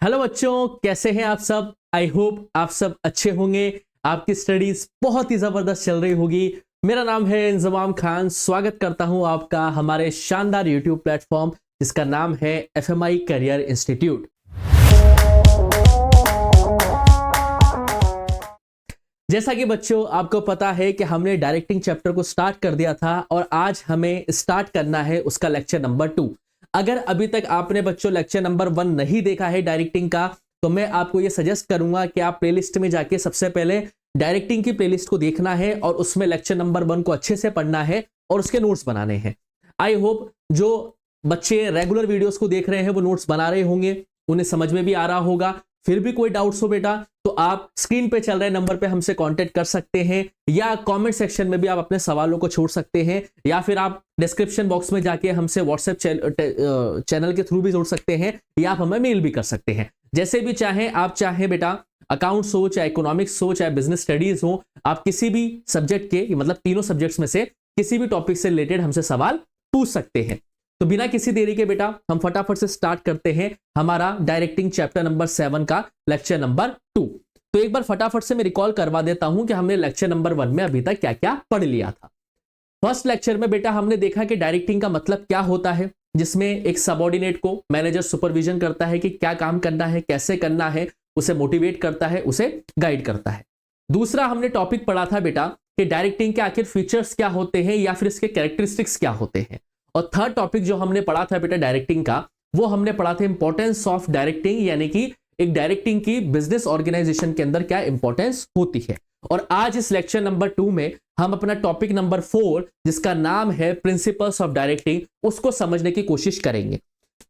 Hello बच्चों, कैसे हैं आप सब। आई होप आप सब अच्छे होंगे। आपकी स्टडीज बहुत ही जबरदस्त चल रही होगी। मेरा नाम है इंजमाम खान। स्वागत करता हूं आपका हमारे शानदार यूट्यूब प्लेटफॉर्म जिसका नाम है FMI करियर इंस्टीट्यूट। जैसा कि बच्चों आपको पता है कि हमने डायरेक्टिंग चैप्टर को स्टार्ट कर दिया था और आज हमें स्टार्ट करना है उसका लेक्चर नंबर 2। अगर अभी तक आपने बच्चों लेक्चर नंबर 1 नहीं देखा है डायरेक्टिंग का, तो मैं आपको यह सजेस्ट करूंगा कि आप प्लेलिस्ट में जाके सबसे पहले डायरेक्टिंग की प्लेलिस्ट को देखना है और उसमें लेक्चर नंबर 1 को अच्छे से पढ़ना है और उसके नोट्स बनाने हैं। आई होप जो बच्चे रेगुलर वीडियोस को देख रहे हैं वो नोट्स बना रहे होंगे, उन्हें समझ में भी आ रहा होगा। फिर भी कोई डाउट्स हो बेटा तो आप स्क्रीन पे चल रहे नंबर पे हमसे कांटेक्ट कर सकते हैं या कमेंट सेक्शन में भी आप अपने सवालों को छोड़ सकते हैं या फिर आप डिस्क्रिप्शन बॉक्स में जाके हमसे व्हाट्सएप चैनल के थ्रू भी जोड़ सकते हैं या आप हमें मेल भी कर सकते हैं। जैसे भी चाहें आप, चाहे बेटा अकाउंट्स हो, चाहे इकोनॉमिक्स हो, चाहे बिजनेस स्टडीज हो, आप किसी भी सब्जेक्ट के मतलब तीनों सब्जेक्ट्स में से किसी भी टॉपिक से रिलेटेड हमसे सवाल पूछ सकते हैं। तो बिना किसी देरी के बेटा हम फटाफट से स्टार्ट करते हैं हमारा डायरेक्टिंग चैप्टर नंबर 7 का लेक्चर नंबर 2। तो एक बार फटाफट से मैं रिकॉल करवा देता हूं कि हमने लेक्चर नंबर 1 में अभी तक क्या क्या पढ़ लिया था। फर्स्ट लेक्चर में बेटा हमने देखा कि डायरेक्टिंग का मतलब क्या होता है, जिसमें एक सबऑर्डिनेट को मैनेजर सुपरविजन करता है कि क्या काम करना है, कैसे करना है, उसे मोटिवेट करता है, उसे गाइड करता है। दूसरा हमने टॉपिक पढ़ा था बेटा कि डायरेक्टिंग के आखिर फीचर्स क्या होते हैं या फिर इसके कैरेक्टरिस्टिक्स क्या होते हैं। और थर्ड टॉपिक जो हमने पढ़ा था बेटा डायरेक्टिंग का, वो हमने पढ़ा था इंपॉर्टेंस ऑफ डायरेक्टिंग, यानी कि एक डायरेक्टिंग की बिजनेस ऑर्गेनाइजेशन के अंदर क्या इंपॉर्टेंस होती है। और आज इस लेक्चर नंबर 2 में हम अपना टॉपिक नंबर 4 जिसका नाम है प्रिंसिपल्स ऑफ डायरेक्टिंग, उसको समझने की कोशिश करेंगे।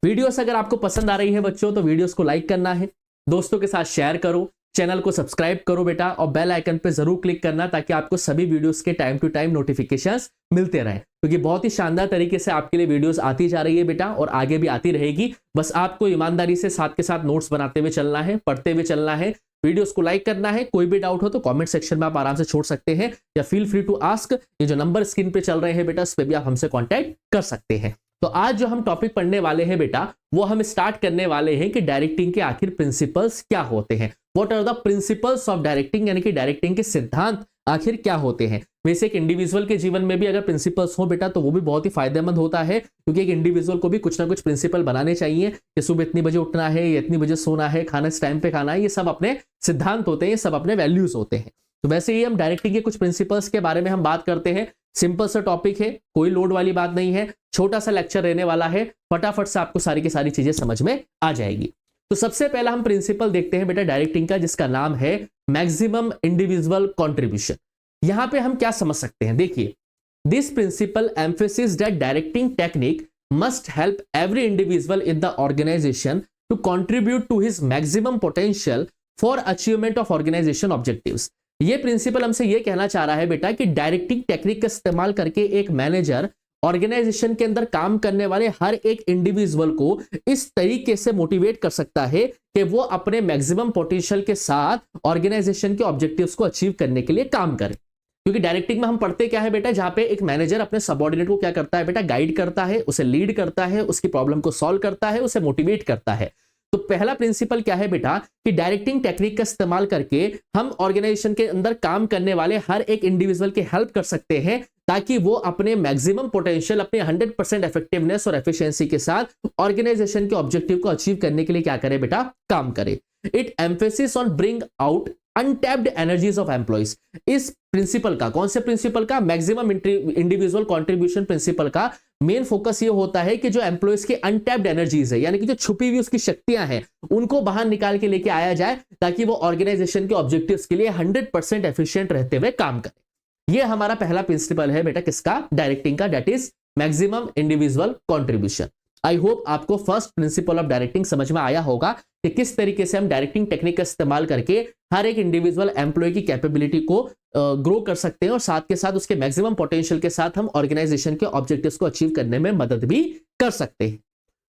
वीडियोस अगर आपको पसंद आ रही है बच्चों तो वीडियोस को लाइक करना है, दोस्तों के साथ शेयर करो, चैनल को सब्सक्राइब करो बेटा और बेल आइकन पे जरूर क्लिक करना ताकि आपको सभी वीडियोस के टाइम टू टाइम नोटिफिकेशंस मिलते रहे, क्योंकि बहुत ही शानदार तरीके से आपके लिए वीडियोस आती जा रही है बेटा और आगे भी आती रहेगी। बस आपको ईमानदारी से साथ के साथ नोट्स बनाते हुए चलना है, पढ़ते हुए चलना है, वीडियोस को लाइक करना है। कोई भी डाउट हो तो कमेंट सेक्शन में आप आराम से छोड़ सकते हैं या फील फ्री टू आस्क। ये जो नंबर स्क्रीन पे चल रहे हैं बेटा, इस पे भी आप हमसे कांटेक्ट कर सकते हैं। तो आज जो हम टॉपिक पढ़ने वाले हैं बेटा, वो हम स्टार्ट करने वाले हैं कि डायरेक्टिंग के आखिर प्रिंसिपल्स क्या होते हैं। What are the principles of directing, यानी कि डायरेक्टिंग के सिद्धांत आखिर क्या होते हैं। वैसे एक इंडिविजुअल के जीवन में भी अगर प्रिंसिपल्स हो बेटा तो वो भी बहुत ही फायदेमंद होता है, क्योंकि एक इंडिविजुअल को भी कुछ ना कुछ प्रिंसिपल बनाने चाहिए कि सुबह इतनी बजे उठना है, इतनी बजे सोना है, खाना इस टाइम पे खाना है। ये सब अपने सिद्धांत होते हैं, ये सब अपने वैल्यूज होते हैं। तो वैसे ही हम डायरेक्टिंग के कुछ प्रिंसिपल्स के बारे में हम बात करते हैं। सिंपल सा टॉपिक है, कोई लोड वाली बात नहीं है, छोटा सा लेक्चर रहने वाला है, फटाफट से आपको सारी की सारी चीजें समझ में आ जाएगी। तो सबसे पहला हम प्रिंसिपल देखते हैं बेटा डायरेक्टिंग का, जिसका नाम है मैक्सिमम इंडिविजुअल कंट्रीब्यूशन। यहां पे हम क्या समझ सकते हैं, देखिए, this principle emphasis that directing technique must help every individual in the organisation to contribute to his maximum potential for achievement of organisation objectives. ये प्रिंसिपल हमसे ये कहना चाह रहा है बेटा कि डायरेक्टिंग टेक्निक का इस्तेमाल करके एक मैनेजर ऑर्गेनाइजेशन के अंदर काम करने वाले हर एक इंडिविजुअल को इस तरीके से मोटिवेट कर सकता है कि वो अपने मैक्सिमम पोटेंशियल के साथ ऑर्गेनाइजेशन के ऑब्जेक्टिव्स को अचीव करने के लिए काम करे। क्योंकि डायरेक्टिंग में हम पढ़ते क्या है बेटा, जहां पे एक मैनेजर अपने सबऑर्डिनेट को क्या करता है बेटा, गाइड करता है, उसे लीड करता है, उसकी प्रॉब्लम को सॉल्व करता है, उसे मोटिवेट करता है। तो पहला प्रिंसिपल क्या है बेटा कि डायरेक्टिंग टेक्निक का इस्तेमाल करके हम ऑर्गेनाइजेशन के अंदर काम करने वाले हर एक इंडिविजुअल की हेल्प कर सकते हैं ताकि वो अपने मैक्सिमम पोटेंशियल, अपने 100% इफेक्टिवनेस और एफिशिएंसी के साथ ऑर्गेनाइजेशन के ऑब्जेक्टिव को अचीव करने के लिए क्या करे बेटा, काम करे। It emphasis on bring out untapped energies of employees. इस प्रिंसिपल का, कौन से प्रिंसिपल का, मैक्सिमम इंडिविजुअल कंट्रीब्यूशन प्रिंसिपल का मेन फोकस ये होता है कि जो एम्प्लॉइज की अनटैप्ड एनर्जीज है, यानी कि जो छुपी हुई उसकी शक्तियां हैं, उनको बाहर निकाल के लेके आया जाए ताकि वो ऑर्गेनाइजेशन के ऑब्जेक्टिव्स के लिए 100% एफिशिएंट रहते हुए काम करे। ये हमारा पहला प्रिंसिपल है बेटा किसका, डायरेक्टिंग का, that is maximum individual contribution. I hope आपको फर्स्ट प्रिंसिपल ऑफ डायरेक्टिंग समझ में आया होगा कि किस तरीके से हम डायरेक्टिंग टेक्निक का इस्तेमाल करके हर एक इंडिविजुअल एम्प्लॉय की कैपेबिलिटी को ग्रो कर सकते हैं और साथ के साथ उसके मैक्सिमम पोटेंशियल के साथ हम ऑर्गेनाइजेशन के ऑब्जेक्टिव्स को अचीव करने में मदद भी कर सकते हैं।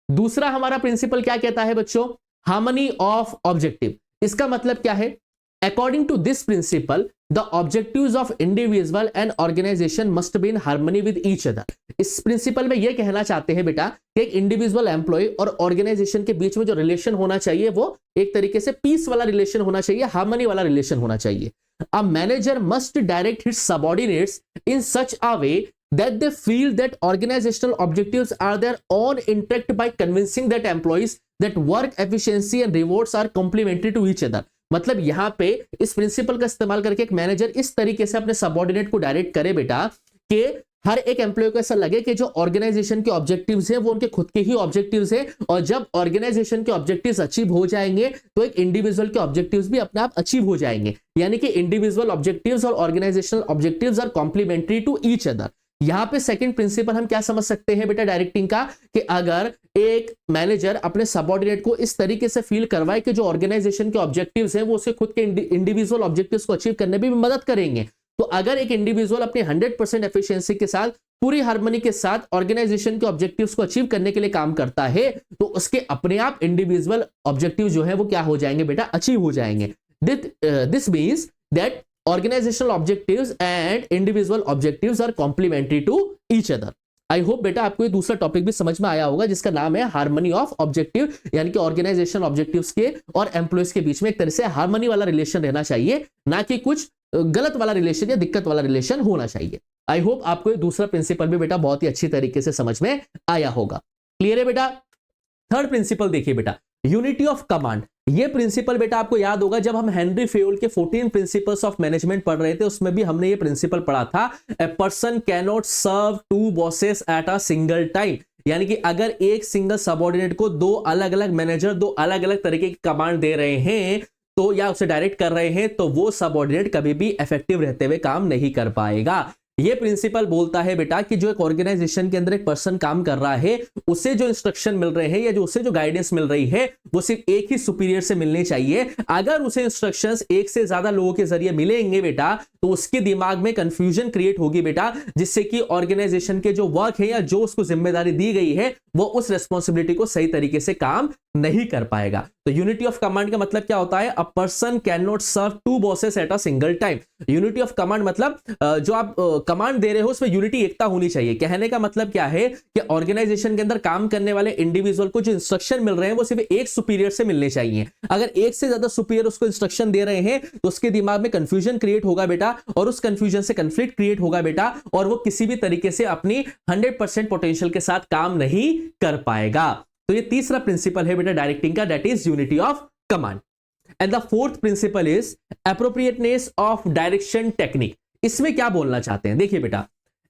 दूसरा हमारा प्रिंसिपल क्या कहता है बच्चों, हार्मनी ऑफ ऑब्जेक्टिव। इसका मतलब क्या है, according to this principle the objectives of individual and organisation must be in harmony with each other. इस प्रिंसिपल में यह कहना चाहते हैं बेटा कि एक इंडिविजुअल एम्प्लॉय और ऑर्गेनाइजेशन के बीच में जो रिलेशन होना चाहिए वो एक तरीके से पीस वाला रिलेशन होना चाहिए, हार्मनी वाला रिलेशन होना चाहिए। A manager must direct his subordinates in such a way that they feel that organizational objectives are their own interact by convincing that employees that work efficiency and rewards are complementary to each other। मतलब यहां पे इस principal का इस्तेमाल करके एक manager इस तरीके से अपने सबऑर्डिनेट को डायरेक्ट करे बेटा कि हर एक एम्प्लॉय को ऐसा लगे कि जो ऑर्गेनाइजेशन के ऑब्जेक्टिव्स हैं वो उनके खुद के ही ऑब्जेक्टिव्स हैं, और जब ऑर्गेनाइजेशन के ऑब्जेक्टिव्स अचीव हो जाएंगे तो एक इंडिविजुअल के ऑब्जेक्टिव्स भी अपने आप अचीव हो जाएंगे। यानी कि इंडिविजुअल ऑब्जेक्टिव्स और organisational objectives are complementary to each other. यहां पे सेकंड प्रिंसिपल हम क्या समझ सकते हैं बेटा डायरेक्टिंग का, कि अगर एक मैनेजर अपने सबऑर्डिनेट को इस तरीके से फील करवाए कि जो ऑर्गेनाइजेशन के ऑब्जेक्टिव्स हैं वो उसे खुद के इंडिविजुअल ऑब्जेक्टिव्स को अचीव करने में भी मदद करेंगे, तो अगर एक इंडिविजुअल अपने 100% एफिशिएंसी के साथ पूरी हार्मनी के साथ ऑर्गेनाइजेशन के ऑब्जेक्टिव्स को अचीव करने के लिए काम करता है तो उसके अपने आप इंडिविजुअल ऑब्जेक्टिव जो है वो क्या हो जाएंगे बेटा, अचीव हो जाएंगे। This means that organizational objectives and individual objectives are complementary to each other। I hope बेटा आपको ये दूसरा टॉपिक भी समझ में आया होगा जिसका नाम है हार्मनी ऑफ ऑब्जेक्टिव, यानी कि ऑर्गेनाइजेशन ऑब्जेक्टिव्स के और एम्प्लॉयज के बीच में एक तरह से हार्मनी वाला रिलेशन रहना चाहिए, ना कि कुछ गलत वाला रिलेशन या दिक्कत वाला रिलेशन होना चाहिए। आई होप आपको ये दूसरा प्रिंसिपल भी बेटा बहुत ही अच्छी तरीके से समझ में आया होगा। क्लियर है बेटा। थर्ड प्रिंसिपल देखिए बेटा, यूनिटी ऑफ कमांड। ये प्रिंसिपल बेटा आपको याद होगा जब हम हेनरी फेयोल के 14 प्रिंसिपल्स ऑफ मैनेजमेंट पढ़ रहे थे उसमें भी हमने ये प्रिंसिपल पढ़ा था, a person can not serve two bosses at a single time. यानी कि अगर एक सिंगल सबऑर्डिनेट को दो अलग अलग मैनेजर दो अलग अलग तरीके की कमांड दे रहे हैं तो या उसे डायरेक्ट कर रहे हैं तो वो सबऑर्डिनेट कभी भी इफेक्टिव रहते हुए काम नहीं कर पाएगा। ये प्रिंसिपल बोलता है बेटा कि जो एक ऑर्गेनाइजेशन के अंदर एक पर्सन काम कर रहा है उसे जो इंस्ट्रक्शन मिल रहे हैं या जो उसे जो गाइडेंस मिल रही है वो सिर्फ एक ही सुपीरियर से मिलनी चाहिए। अगर उसे इंस्ट्रक्शंस एक से ज्यादा लोगों के जरिए मिलेंगे बेटा तो उसके दिमाग में कंफ्यूजन क्रिएट होगी बेटा, जिससे कि ऑर्गेनाइजेशन के जो वर्क है या जो उसको जिम्मेदारी दी गई है वो उस रेस्पॉन्सिबिलिटी को सही तरीके से काम नहीं कर पाएगा। तो यूनिटी ऑफ कमांड का मतलब क्या होता है, a person can not serve two bosses at a single time. Unity of command मतलब जो आप कमांड दे रहे हो उसमें यूनिटी, एकता होनी चाहिए। कहने का मतलब क्या है कि ऑर्गेनाइजेशन के अंदर काम करने वाले इंडिविजुअल को जो इंस्ट्रक्शन मिल रहे हैं वो सिर्फ एक सुपीरियर से मिलने चाहिए। अगर एक से ज्यादा सुपीरियर उसको इंस्ट्रक्शन दे रहे हैं तो उसके दिमाग में कंफ्यूजन क्रिएट होगा बेटा, और उस कंफ्यूजन से कंफ्लिक्ट क्रिएट होगा बेटा, और वो किसी भी तरीके से अपनी 100% पोटेंशियल के साथ काम नहीं कर पाएगा। तो ये तीसरा प्रिंसिपल है बेटा डायरेक्टिंग का, that is unity of command. And the fourth principle is appropriateness of direction technique. इसमें क्या बोलना चाहते हैं, देखिए बेटा,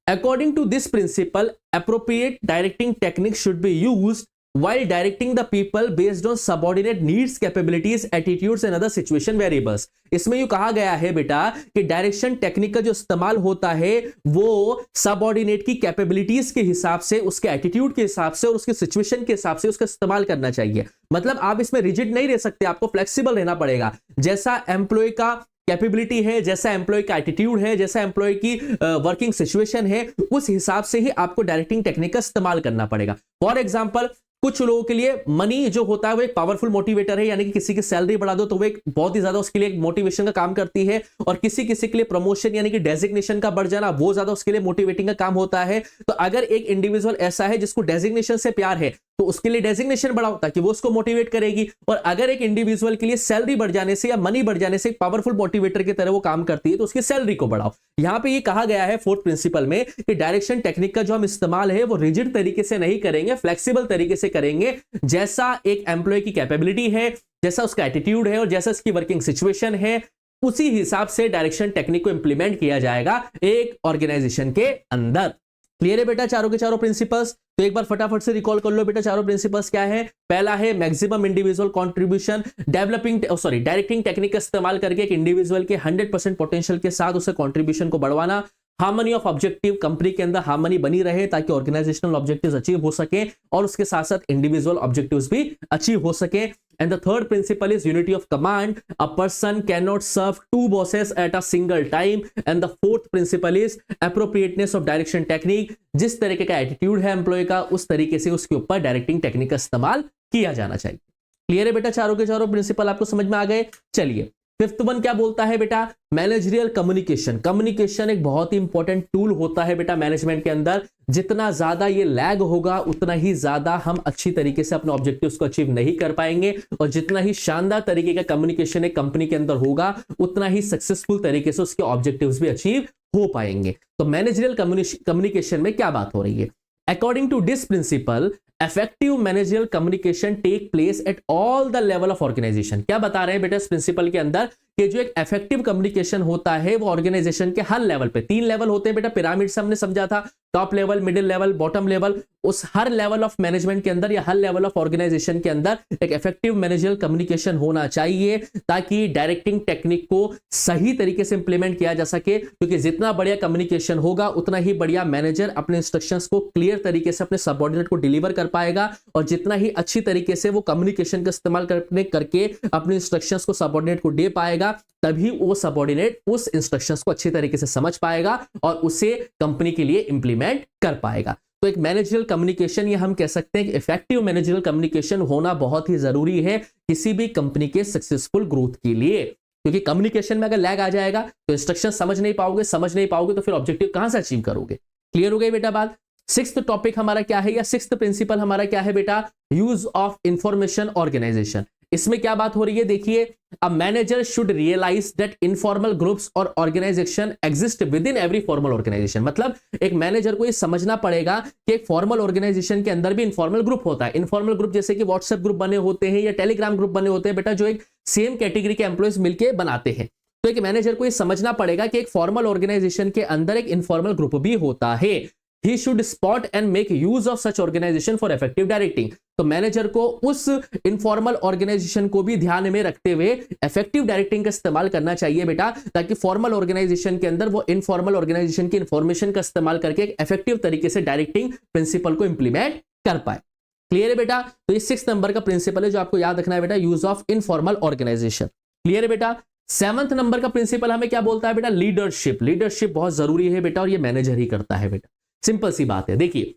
according to this principle appropriate directing technique should be used while directing the people based on subordinate needs, capabilities, attitudes and other situation variables। इसमें यूं कहा गया है बेटा कि डायरेक्शन टेक्निक का जो इस्तेमाल होता है वो सबऑर्डिनेट की कैपेबिलिटीज के हिसाब से, उसके एटीट्यूड के हिसाब से और उसके सिचुएशन के हिसाब से उसका इस्तेमाल करना चाहिए। मतलब आप इसमें रिजिड नहीं रह सकते, आपको फ्लेक्सिबल रहना पड़ेगा। जैसा एम्प्लॉय का कैपेबिलिटी है, जैसा एम्प्लॉय का एटीट्यूड है, जैसा एम्प्लॉय की वर्किंग सिचुएशन है, उस हिसाब से ही आपको डायरेक्टिंग टेक्निक का इस्तेमाल करना पड़ेगा। फॉर एग्जांपल कुछ लोगों के लिए मनी जो होता है वो एक पावरफुल मोटिवेटर है, यानी कि किसी की सैलरी बढ़ा दो तो वो एक बहुत ही ज्यादा उसके लिए मोटिवेशन का काम करती है, और किसी किसी के लिए प्रमोशन यानी कि डेजिग्नेशन का बढ़ जाना वो ज्यादा उसके लिए मोटिवेटिंग का काम होता है। तो अगर एक इंडिविजुअल ऐसा है जिसको डेजिग्नेशन से प्यार है तो उसके लिए डेजिग्नेशन बढ़ाओ ताकि वो उसको मोटिवेट करेगी, और अगर एक इंडिविजुअल के लिए सैलरी बढ़ जाने से या मनी बढ़ जाने से एक पावरफुल मोटिवेटर की तरह वो काम करती है तो उसकी सैलरी को बढ़ाओ। यहां पे ये कहा गया है फोर्थ प्रिंसिपल में कि डायरेक्शन टेक्निक का जो हम इस्तेमाल है वो रिजिड तरीके से नहीं करेंगे, फ्लेक्सिबल तरीके से करेंगे। जैसा एक एम्प्लॉय की कैपेबिलिटी है, जैसा उसका एटीट्यूड है और जैसा उसकी वर्किंग सिचुएशन है, उसी हिसाब से डायरेक्शन टेक्निक को इंप्लीमेंट किया जाएगा एक ऑर्गेनाइजेशन के अंदर। क्लियर है बेटा चारों के चारों प्रिंसिपल्स। तो एक बार फटाफट से रिकॉल कर लो बेटा चारों प्रिंसिपल्स क्या है। पहला है maximum individual contribution, directing technique का इस्तेमाल करके एक इंडिविजुअल के 100% पोटेंशियल के साथ उसे कंट्रीब्यूशन को बढ़वाना। हार्मनी ऑफ ऑब्जेक्टिव, कंपनी के अंदर हार्मनी बनी रहे ताकि ऑर्गेनाइजेशनल ऑब्जेक्टिव्स अचीव हो सके और उसके साथ साथ इंडिविजुअल ऑब्जेक्टिव्स भी अचीव हो सके। And the third principle is unity of command. A person cannot serve two bosses at a single time. And the fourth principle is appropriateness of direction technique. जिस तरीके का एटीट्यूड है employ का उस तरीके से उसके ऊपर डायरेक्टिंग टेक्निक का इस्तेमाल किया जाना चाहिए। क्लियर है बेटा चारों के चारों प्रिंसिपल आपको समझ में आ गए। चलिए फिफ्थ वन क्या बोलता है बेटा, मैनेजरियल कम्युनिकेशन। कम्युनिकेशन एक बहुत ही इंपॉर्टेंट टूल होता है बेटा मैनेजमेंट के अंदर। जितना ज्यादा ये लैग होगा उतना ही ज्यादा हम अच्छी तरीके से अपने ऑब्जेक्टिव्स को अचीव नहीं कर पाएंगे, और जितना ही शानदार तरीके का कम्युनिकेशन एक कंपनी के अंदर होगा उतना ही सक्सेसफुल तरीके से उसके ऑब्जेक्टिव्स भी अचीव हो पाएंगे। तो मैनेजरियल कम्युनिकेशन में क्या बात हो रही है, according to this principle effective managerial communication take place at all the level of organization। क्या बता रहे हैं बेटा इस प्रिंसिपल के अंदर कि जो एक इफेक्टिव कम्युनिकेशन होता है वो ऑर्गेनाइजेशन के हर लेवल पे, 3 लेवल होते हैं बेटा, पिरामिड से हमने समझा था, top level, middle level, bottom level. उस हर लेवल ऑफ मैनेजमेंट के अंदर या हर लेवल ऑफ ऑर्गेनाइजेशन के अंदर एक इफेक्टिव मैनेजरियल कम्युनिकेशन होना चाहिए ताकि डायरेक्टिंग टेक्निक को सही तरीके से इंप्लीमेंट किया जा सके, क्योंकि जितना बढ़िया कम्युनिकेशन होगा उतना ही बढ़िया मैनेजर अपने इंस्ट्रक्शंस को क्लियर तरीके से अपने सबऑर्डिनेट को डिलीवर कर पाएगा, और जितना ही अच्छी तरीके से वो कम्युनिकेशन का इस्तेमाल करके अपने इंस्ट्रक्शंस को सबऑर्डिनेट को दे पाएगा, तभी वो सबऑर्डिनेट उस इंस्ट्रक्शंस को अच्छी तरीके से समझ पाएगा और उसे कंपनी के लिए इंप्लीमेंट कर पाएगा। तो एक मैनेजरियल कम्युनिकेशन, ये हम कह सकते हैं कि इफेक्टिव मैनेजरियल कम्युनिकेशन होना बहुत ही जरूरी है किसी भी कंपनी के सक्सेसफुल ग्रोथ के लिए, क्योंकि कम्युनिकेशन में अगर लैग आ जाएगा तो इंस्ट्रक्शन समझ नहीं पाओगे तो फिर ऑब्जेक्टिव कहां से अचीव करोगे। क्लियर हो गई बेटा बात। सिक्स्थ टॉपिक हमारा क्या है, या सिक्स्थ प्रिंसिपल हमारा क्या है बेटा, यूज ऑफ इंफॉर्मेशन ऑर्गेनाइजेशन। इसमें क्या बात हो रही है, देखिए, uh manager should realize that informal groups और organization exist within every formal organization. मतलब एक मैनेजर को ये समझना पड़ेगा कि एक फॉर्मल ऑर्गेनाइजेशन के अंदर भी इनफॉर्मल ग्रुप होता है। इनफॉर्मल ग्रुप जैसे कि व्हाट्सएप ग्रुप बने होते हैं या टेलीग्राम ग्रुप बने होते हैं बेटा, जो एक सेम कैटेगरी के एम्प्लॉयज मिलकर बनाते हैं। तो एक मैनेजर को ये समझना पड़ेगा कि एक फॉर्मल ऑर्गेनाइजेशन के अंदर एक इनफॉर्मल ग्रुप भी होता है। He should spot and make use of such organization for effective directing। तो मैनेजर को उस इनफॉर्मल ऑर्गेनाइजेशन को भी ध्यान में रखते हुए इफेक्टिव डायरेक्टिंग का इस्तेमाल करना चाहिए बेटा, ताकि फॉर्मल ऑर्गेनाइजेशन के अंदर वो इनफॉर्मल ऑर्गेनाइजेशन की इंफॉर्मेशन का इस्तेमाल करके एक इफेक्टिव तरीके से डायरेक्टिंग प्रिंसिपल को इंप्लीमेंट कर पाए। क्लियर है बेटा। तो ये 6 नंबर का प्रिंसिपल है जो आपको याद रखना है बेटा, use of informal organisation. Clear है बेटा। 7th नंबर का प्रिंसिपल हमें क्या बोलता है बेटा, लीडरशिप। लीडरशिप बहुत जरूरी है बेटा, और ये मैनेजर ही करता है बेटा, सिंपल सी बात है। देखिए,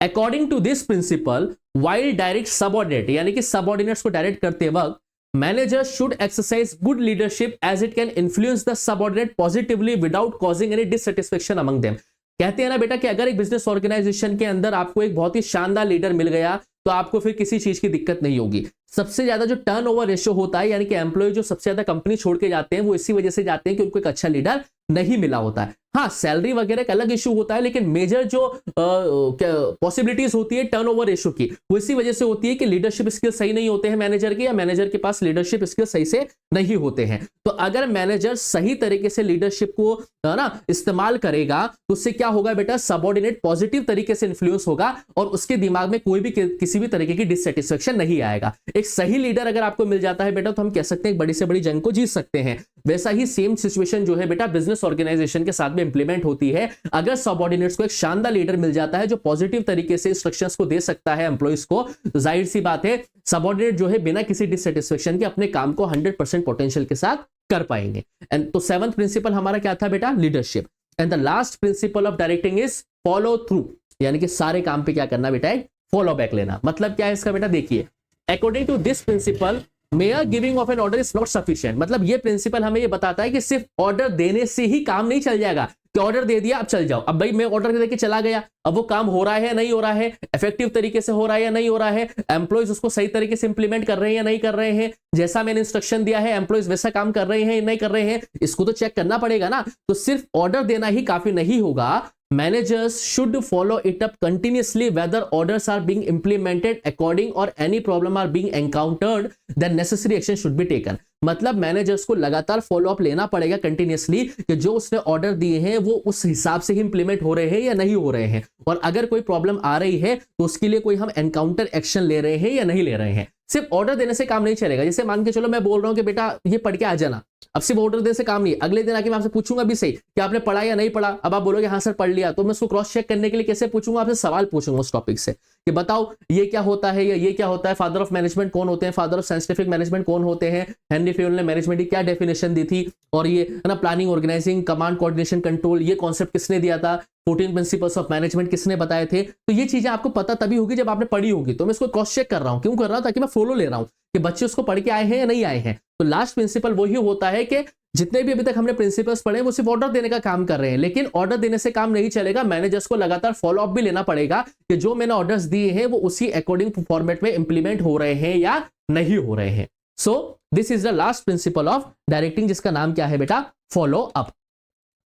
according to this principle while direct subordinate, यानी कि सबऑर्डिनेट्स को डायरेक्ट करते वक्त manager should exercise good leadership as it can influence the subordinate positively without causing any dissatisfaction among them. कहते हैं ना बेटा कि अगर एक बिजनेस ऑर्गेनाइजेशन के अंदर आपको एक बहुत ही शानदार लीडर मिल गया तो आपको फिर किसी चीज की दिक्कत नहीं होगी। सबसे ज्यादा जो टर्नओवर रेशियो होता है, यानी कि एम्प्लॉय जो सबसे ज्यादा कंपनी छोड़ के जाते हैं, वो इसी वजह से जाते हैं कि उनको एक अच्छा लीडर नहीं मिला होता है। हाँ, सैलरी वगैरह का अलग इशू होता है, लेकिन मेजर जो पॉसिबिलिटीज होती है टर्नओवर रेशियो की, वो इसी वजह से होती है कि लीडरशिप स्किल सही नहीं होते हैं मैनेजर के, या मैनेजर के पास लीडरशिप स्किल सही से नहीं होते हैं। तो अगर मैनेजर सही तरीके से लीडरशिप को ना इस्तेमाल करेगा तो उससे क्या होगा बेटा, सबऑर्डिनेट पॉजिटिव तरीके से इन्फ्लुएंस होगा और उसके दिमाग में कोई भी किसी भी तरीके की डिससैटिस्फैक्शन नहीं आएगा। एक सही लीडर अगर आपको मिल जाता है बेटा तो हम कह सकते हैं बड़ी से बड़ी जंग को जीत सकते हैं। वैसा ही सेम सिचुएशन जो है बेटा बिजनेस ऑर्गेनाइजेशन के साथ में इंप्लीमेंट होती है। अगर सबऑर्डिनेट्स को एक शानदार लीडर मिल जाता है जो पॉजिटिव तरीके से इंस्ट्रक्शंस को दे सकता है एम्प्लॉइज को, तो जाहिर सी बात है सबऑर्डिनेट जो है बिना किसी डिससैटिस्फैक्शन के अपने काम को 100% पोटेंशियल के साथ कर पाएंगे। एंड तो 7th प्रिंसिपल हमारा क्या था बेटा, leadership. And the last principle of directing is follow through, यानी कि सारे काम पे क्या करना बेटा, एक फॉलो बैक लेना। मतलब क्या है इसका बेटा, देखिए, according to this principle mere giving of an order is not sufficient. मतलब ये प्रिंसिपल हमें ये बताता है कि सिर्फ ऑर्डर देने से ही काम नहीं चल जाएगा कि ऑर्डर दे दिया अब चल जाओ। अब भाई मैं ऑर्डर दे के चला गया, अब वो काम हो रहा है या नहीं हो रहा है, इफेक्टिव तरीके से हो रहा है या नहीं हो रहा है, एम्प्लॉइज उसको सही तरीके से इंप्लीमेंट कर रहे हैं या नहीं कर रहे हैं, जैसा मैंने इंस्ट्रक्शन दिया है एम्प्लॉइज वैसा काम कर रहे हैं या नहीं कर रहे हैं, इसको तो चेक करना पड़ेगा ना। तो सिर्फ ऑर्डर देना ही काफी नहीं होगा, managers should follow it up continuously whether orders are being implemented according or any problem are being encountered, then necessary action should be taken। मतलब मैनेजर्स को लगातार फॉलो अप लेना पड़ेगा कंटिन्यूअसली कि जो उसने ऑर्डर दिए हैं वो उस हिसाब से ही इंप्लीमेंट हो रहे हैं या नहीं हो रहे हैं, और अगर कोई प्रॉब्लम आ रही है तो उसके लिए कोई हम एनकाउंटर एक्शन ले रहे हैं या नहीं ले रहे हैं। सिर्फ ऑर्डर देने से काम नहीं चलेगा। जैसे मान के चलो मैं बोल रहा हूं कि बेटा ये पढ़ के आ जाना, अब सिर्फ ऑर्डर देने से काम नहीं। अगले दिन आके मैं आपसे पूछूंगा भी सही कि आपने पढ़ा या नहीं पढ़ा, अब आप बोलोगे हाँ सर पढ़ लिया, तो मैं उसको क्रॉस चेक करने के लिए कैसे पूछूंगा, आपसे सवाल पूछूंगा उस टॉपिक से कि बताओ ये क्या होता है या ये क्या होता है, फादर ऑफ मैनेजमेंट कौन होते हैं, फादर ऑफ साइंटिफिक मैनेजमेंट कौन होते हैं, हेनरी फेयल ने मैनेजमेंट की क्या डेफिनेशन दी थी, और ये है ना planning, organising, command, coordination, control, ये कॉन्सेप्ट किसने दिया था, 14 प्रिंसिपल्स ऑफ मैनेजमेंट किसने बताए थे। तो ये चीजें आपको पता तभी होगी जब आपने पढ़ी होगी। तो मैं इसको क्रॉस चेक कर रहा हूं, क्यों कर रहा हूं, ताकि मैं फॉलो ले रहा हूं कि बच्चे उसको पढ़ के आए हैं या नहीं आए हैं। तो लास्ट प्रिंसिपल वही होता है कि जितने भी अभी तक हमने प्रिंसिपल्स पढ़े वो सिर्फ ऑर्डर देने का काम कर रहे हैं, लेकिन ऑर्डर देने से काम नहीं चलेगा, मैनेजर्स को लगातार फॉलो अप भी लेना पड़ेगा कि जो मैंने ऑर्डर्स दिए हैं वो उसी अकॉर्डिंग फॉर्मेट में इंप्लीमेंट हो रहे हैं या नहीं हो रहे हैं। So this is the last principle of directing, जिसका नाम क्या है बेटा, फॉलो अप।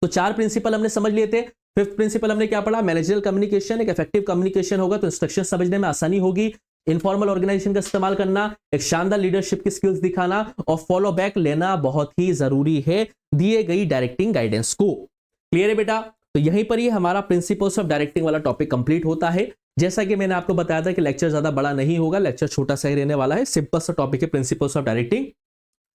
तो 4 प्रिंसिपल हमने समझ लिए थे। 5th प्रिंसिपल हमने क्या पढ़ा, मैनेजरियल कम्युनिकेशन। एक इफेक्टिव कम्युनिकेशन होगा तो इंस्ट्रक्शन समझने में आसानी होगी, इनफॉर्मल ऑर्गेनाइजेशन का इस्तेमाल करना, एक शानदार लीडरशिप की स्किल्स दिखाना और फॉलो बैक लेना बहुत ही जरूरी है दिए गई डायरेक्टिंग गाइडेंस को। क्लियर है बेटा? तो यहीं पर ही हमारा प्रिंसिपल्स ऑफ डायरेक्टिंग वाला टॉपिक कंप्लीट होता है। जैसा कि मैंने आपको बताया था कि लेक्चर ज्यादा बड़ा नहीं होगा, लेक्चर छोटा सा ही रहने वाला है, सिंपल सा टॉपिक है प्रिंसिपल्स ऑफ डायरेक्टिंग,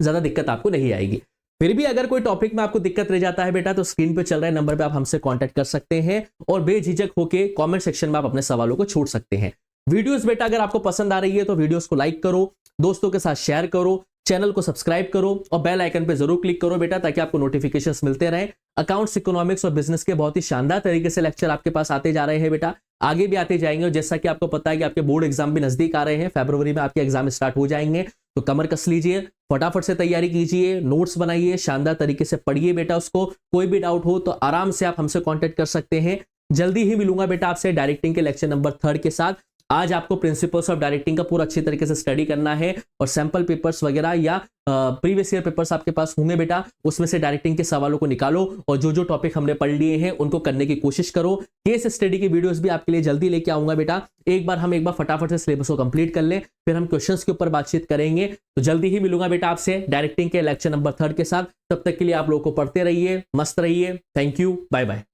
ज्यादा दिक्कत आपको नहीं आएगी। फिर भी अगर कोई टॉपिक में आपको दिक्कत रह जाता है बेटा तो स्क्रीन पे चल रहे नंबर पे आप हमसे कांटेक्ट कर सकते हैं और बेझिझक होके कमेंट सेक्शन में आप अपने सवालों को छोड़ सकते हैं। वीडियोस बेटा अगर आपको पसंद आ रही है तो वीडियोस को लाइक करो, दोस्तों के साथ शेयर करो, चैनल को सब्सक्राइब करो और बेल आइकन पे जरूर क्लिक करो बेटा, ताकि आपको नोटिफिकेशंस मिलते रहें। अकाउंट्स, इकोनॉमिक्स और बिजनेस के बहुत ही शानदार तरीके से लेक्चर आपके पास आते जा रहे हैं बेटा, आगे भी आते जाएंगे। और जैसा कि आपको पता है कि आपके बोर्ड एग्जाम भी नजदीक आ रहे हैं, फरवरी में आपके एग्जाम स्टार्ट हो जाएंगे, तो कमर कस लीजिए, फटाफट से तैयारी कीजिए, नोट्स बनाइए, शानदार तरीके से पढ़िए बेटा उसको। कोई भी डाउट हो तो आराम से आप हमसे कांटेक्ट कर सकते हैं। जल्दी ही मिलूंगा बेटा आपसे डायरेक्टिंग के लेक्चर नंबर 3 के साथ। आज आपको प्रिंसिपल्स ऑफ डायरेक्टिंग का पूरा अच्छी तरीके से स्टडी करना है और सैंपल पेपर्स वगैरह या प्रीवियस ईयर पेपर्स आपके पास होंगे बेटा, उसमें से डायरेक्टिंग के सवालों को निकालो और जो जो टॉपिक हमने पढ़ लिए हैं उनको करने की कोशिश करो। केस स्टडी की वीडियोस भी आपके लिए जल्दी लेके आऊंगा बेटा। एक बार फटाफट से सिलेबस को कंप्लीट कर लें, फिर हम क्वेश्चंस के ऊपर बातचीत करेंगे। तो जल्दी ही मिलूंगा बेटा आपसे डायरेक्टिंग के लेक्चर नंबर 3 के साथ। तब तक के लिए आप लोगों को पढ़ते रहिए, मस्त रहिए। Thank you, bye bye.